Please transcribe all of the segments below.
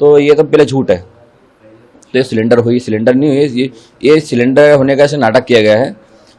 तो ये तो पहले झूठ है। तो ये सिलेंडर हुई, सिलेंडर नहीं हुई, ये सिलेंडर होने का ऐसे नाटक किया गया है।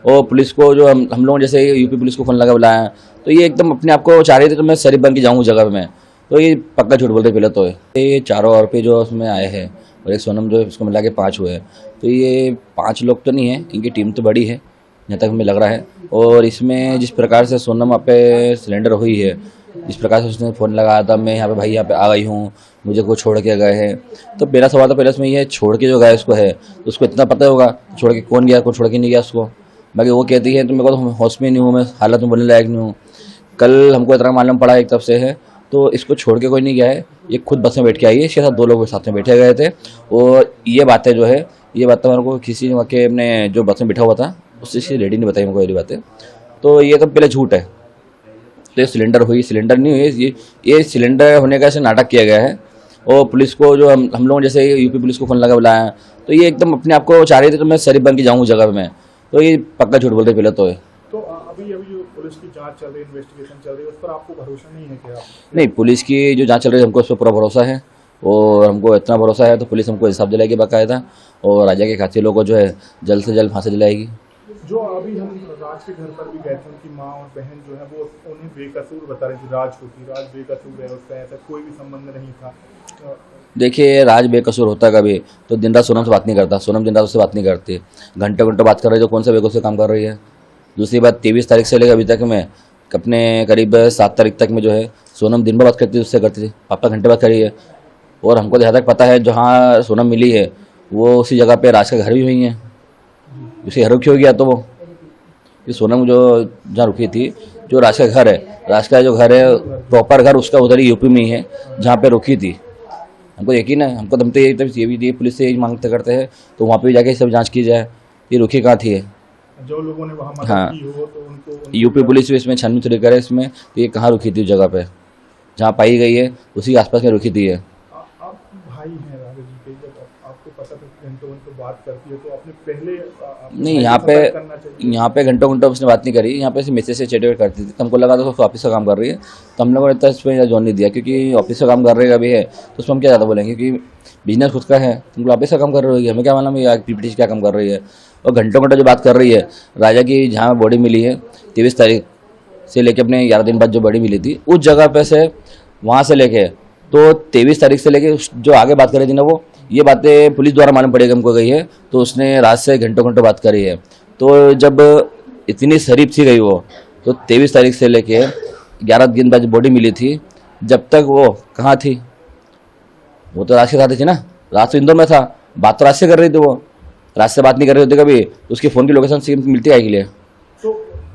और पुलिस को जो हम लोग जैसे यूपी पुलिस को फोन लगा बुलाया, तो ये एकदम अपने आप को चाह रही थी तो मैं शरीफ बन के जाऊँ जगह में। तो ये पक्का झूठ बोलते पहले तो ये चारों आरोपी जो उसमें आए हैं और एक सोनम जो है उसको मिला के 5 हुए। तो ये 5 लोग तो नहीं है, इनकी टीम तो बड़ी है जहाँ तक हमें लग रहा है। और इसमें जिस प्रकार से सोनम वहाँ पे सिलेंडर हुई है, जिस प्रकार से उसने फ़ोन लगाया था, मैं यहाँ पे भाई यहाँ पे आ गई हूँ, मुझे को छोड़ के गए हैं। तो मेरा सवाल तो पहले उसमें ये छोड़ के जो गया उसको है तो उसको इतना पता होगा छोड़ के कौन गया, कौन छोड़ के नहीं गया उसको। बाकी वो कहती है तो मेरे को तो होश में नहीं हूँ, मैं हालत में बोलने लायक नहीं हूँ। कल हमको इतना मालूम पड़ा एक तरफ से है, तो इसको छोड़ के कोई नहीं गया है, ये खुद बस में बैठ के आई है। इसके साथ 2 लोग साथ में बैठे गए थे। और ये बातें जो है, ये बातें मेरे को किसी ने के अपने जो बस में बैठा हुआ था उससे लेडी ने बताई मेरे को ये बातें। तो ये तो पहले झूठ है। तो ये सिलेंडर हुई, सिलेंडर नहीं हुई, ये सिलेंडर होने का ऐसे नाटक किया गया है। और पुलिस को जो हम लोग जैसे यूपी पुलिस को फोन लगा बुलाया, तो ये एकदम अपने आप को चाह रही थी तो मैं शरीफ बन के जाऊँ जगह में। तो ये पक्का झूठ बोलते पहले तो है। तो अभी जो पुलिस की जांच चल रही है, इन्वेस्टिगेशन चल रही है, उस पर आपको भरोसा नहीं है क्या? नहीं, पुलिस की जो जांच चल रही है हमको उस पर पूरा भरोसा है। और हमको इतना भरोसा है तो पुलिस हमको इंसाफ दिलाएगी बाकायदा, और राजा के कातिलों को जो है जल्द से जल्द फांसी दिलाएगी। जो अभी हम राज के घर पर भी गए थे, उनकी माँ और बहन जो है वो उन्हें बेकसूर बता रही थी, राज बेकसूर है, उसका ऐसा कोई भी संबंध नहीं था। देखिए, राज बेकसूर होता कभी तो दिन रात सोनम से बात नहीं करता, सोनम दिन रात उससे बात नहीं करती, घंटे घंटे बात कर रही है, तो कौन सा बेकसूर काम कर रही है। दूसरी बात, 23 तारीख से लेकर अभी तक में अपने करीब 7 तारीख तक में जो है सोनम दिन भर बात करती थी, उससे करती थी, पापा घंटे बात करी है। और हमको जहाँ तक पता है जहाँ सोनम मिली है वो उसी जगह पे राज का घर भी हुई है। उसे घर रुकी हो गया तो वो ये सोनम जो जहाँ रुकी थी, जो राज का घर है, राज का जो घर है प्रॉपर घर उसका उधर ही यूपी में ही है जहाँ पे रुकी थी। हमको यकीन है, हमको दमते ये भी पुलिस से यही मांगते करते हैं तो वहाँ पे जाके सब जांच की जाए ये रुकी कहाँ थी है। जो लोगों ने वहाँ हाँ, की हो तो उनको यूपी पुलिस भी इसमें छानबीन शुरू करे इसमें तो ये कहाँ रुकी थी, जगह पे जहाँ पाई गई है उसी के आसपास में रुकी थी है। आप भाई हैं राजा जी के, जब आपको पता था घंटों घंटों बात करती है तो आपने पहले नहीं, यहाँ पे घंटों घंटों उसने बात नहीं करी, यहाँ पे सिर्फ मैसेज से चैट करती थी। तो हमको लगा था उसको ऑफिस का काम कर रही है, तो हम लोगों ने इतना इस पर जोन नहीं दिया, क्योंकि ऑफिस का काम कर रही है अभी है तो उसमें हम क्या ज़्यादा बोलेंगे, क्योंकि बिजनेस खुद का है, तुमको ऑफिस का काम कर रही होगी, हमें क्या मालूम है पीपीटी क्या काम कर रही है। और घंटों घंटों जो बात कर रही है राजा की, जहाँ बॉडी मिली है 23 तारीख से लेके अपने 11 दिन बाद जो बॉडी मिली थी उस जगह पे से, वहाँ से लेके तो 23 तारीख से लेके जो आगे बात कर रही थी ना, वो ये बातें पुलिस द्वारा मालूम पड़ेगी हमको गई है। तो उसने रात से घंटों घंटों बात करी है। तो जब इतनी शरीफ सी गई वो, तो 23 तारीख से लेके 11 दिन बाद बॉडी मिली थी, जब तक वो कहाँ थी, वो तो राज के साथ थी ना, राज तो इंदौर में था, बात तो राज से कर रही थी, वो राज से बात नहीं कर रही होती कभी तो उसकी फ़ोन की लोकेशन से मिलती है के लिए। तो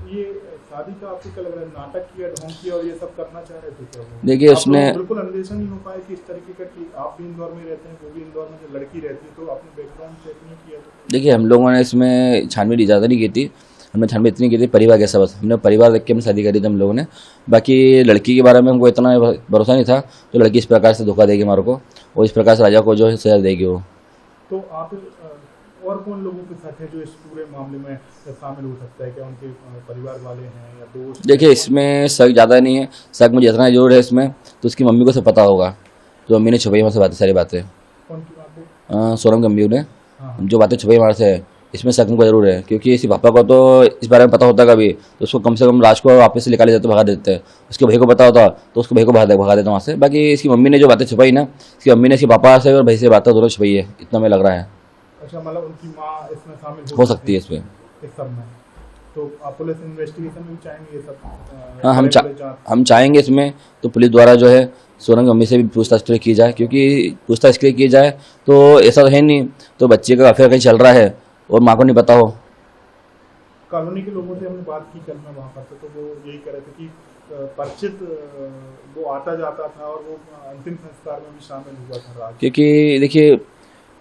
ये शादी का आपको क्या लग रहा है, नाटक किया, ढोंग किया और ये सब करना चाह रहे थे क्या? देखिए, उसने बिल्कुल अन्वेषण नहीं हो पाया कि इस तरीके का, कि आप भी इंदौर में रहते हैं, वो भी इंदौर में, जो लड़की रहती है, तो आपने बैकग्राउंड चेक नहीं किया? देखिए, हम लोगों ने इसमें छानबीन ज़्यादा नहीं की थी, हमने छानबीन इतनी की थी परिवार के सब, हमने परिवार देख के हमने शादी करी थी हम लोगों ने। बाकी लड़की के बारे में हमको इतना भरोसा नहीं था, तो लड़की इस प्रकार से धोखा देगी हमारे को और इस प्रकार से राजा को जो है सजा देगी वो। तो आप और कौन लोगों के साथ है जो इस पूरे मामले में शामिल हो सकता है? क्या उनके परिवार वाले हैं या दोस्त? देखिए, इसमें शक ज़्यादा नहीं है, शक मुझे इतना जरूर है इसमें, तो उसकी मम्मी को सब पता होगा, तो मम्मी ने छुपाई हमारे से बातें, सारी बातें। कौन की बातें? सोनम की मम्मी ने हाँ। जो बातें छुपाई हमारे से, इसमें शक मुझको जरूर है, क्योंकि इसी पापा को तो इस बारे में पता होता कभी तो उसको कम से कम राज को वापस से निकाले जाते, भगा देते हैं। उसके भाई को पता होता तो उसको भाई को भगा देता वहाँ से। बाकी इसकी मम्मी ने जो बातें छुपाई ना, इसकी मम्मी ने इसके पापा से और भाई से बातें दोनों छुपाई है, इतना मैं लग रहा है। अच्छा, मतलब उनकी माँ इसमें शामिल हो सकती है इसमें, इस सब में। तो आप पुलिस इन्वेस्टिगेशन में भी चाहेंगे ये सब? हाँ, हम चाहेंगे इसमें तो पुलिस द्वारा जो है सोनम की मम्मी से भी पूछताछ की जाए, क्योंकि पूछताछ की जाए तो ऐसा तो है नहीं तो बच्चे का अफेयर कहीं चल रहा है और माँ को नहीं पता हो। कॉलोनी के लोगों से हमने बात की कल मैं वहाँ पर, तो वो यही कह रहे थे कि परिचित वो आता जाता था और वो अंतिम संस्कार में भी शामिल हुआ था राज। क्योंकि देखिए,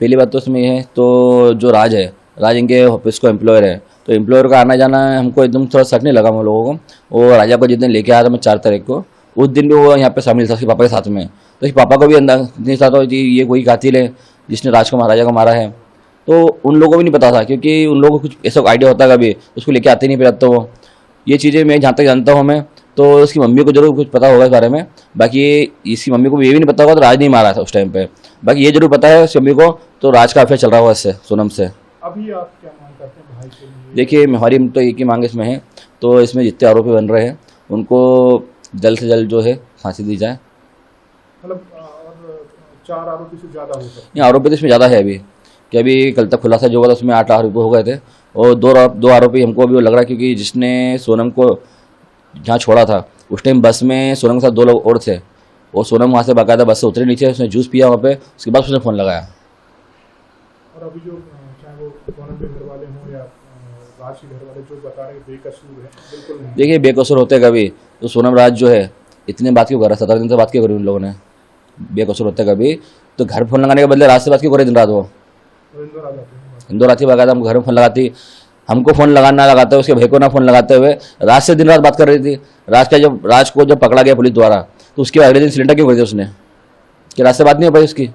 पहली बात तो इसमें है, तो जो राज है, राज इनके ऑफिस को एम्प्लॉयर है, तो एम्प्लॉयर का आना जाना हमको एकदम थोड़ा शक नहीं लगा हम लोगों को। और राजा को जिस दिन लेके आया था मैं 4 तारीख को, उस दिन भी वो यहाँ पे शामिल था उसके पापा के साथ में, तो उसके पापा को भी अंदाज नहीं था कि ये कोई कातिल है जिसने राजा को मारा है। तो उन लोगों को भी नहीं पता था, क्योंकि उन लोगों को कुछ ऐसा आइडिया होता कभी उसको लेके आते नहीं, फिर तो वो ये चीज़ें मैं जहाँ तक जानता हूँ मैं, तो उसकी मम्मी को जरूर कुछ पता होगा इस बारे में। बाकी इसकी मम्मी को ये भी नहीं पता होगा तो राज नहीं मारा था उस टाइम पे। बाकी ये जरूर पता है उसकी मम्मी को तो राज का अफेयर चल रहा हुआ इससे, सोनम से। अभी आप क्या मांग करते हैं भाई के लिए? देखिए हमारी तो एक ही मांग इसमें है, तो इसमें जितने आरोपी बन रहे हैं उनको जल्द से जल्द जो है फांसी दी जाए। मतलब और 4 आरोपी से ज़्यादा हो सकते हैं। ये आरोपी तो इसमें ज़्यादा है अभी, कि अभी कल तक खुलासा जो हुआ था उसमें 8 आरोपी हो गए थे, और दो आरोपी हमको अभी वो लग रहा है, क्योंकि जिसने सोनम को जहाँ छोड़ा था उस टाइम बस में सोनम के साथ 2 लोग और थे। और सोनम वहाँ से बाकायदा बस से उतरे नीचे, उसने जूस पिया वहाँ पे, उसके बाद उसने फ़ोन लगाया। और अभी जो चाहे वो सोनम के घर वाले हों या राज के घर वाले, जो बता रहे हैं बेकसूर है, बिल्कुल नहीं। देखिए बेकसूर होते कभी तो सोनम राज जो है इतने बात क्यों कर रहा है, 17 दिन से बात क्यों करी उन लोगों ने। बेकसूर होते कभी तो घर फोन लगाने के बदले रात से बात क्यों करे दिन रात वो। और इंदौर आ जाते हैं। इंदौर आती बाकायदा हमको घर में फ़ोन लगाती, हमको फ़ोन लगाना लगाते हुए उसके भाई को ना फ़ोन लगाते हुए रात से दिन रात बात कर रही थी। राज को जब पकड़ा गया पुलिस द्वारा तो उसके अगले दिन सिलेंडर क्यों कर दिया उसने, कि रात से बात नहीं हो पाई उसकी।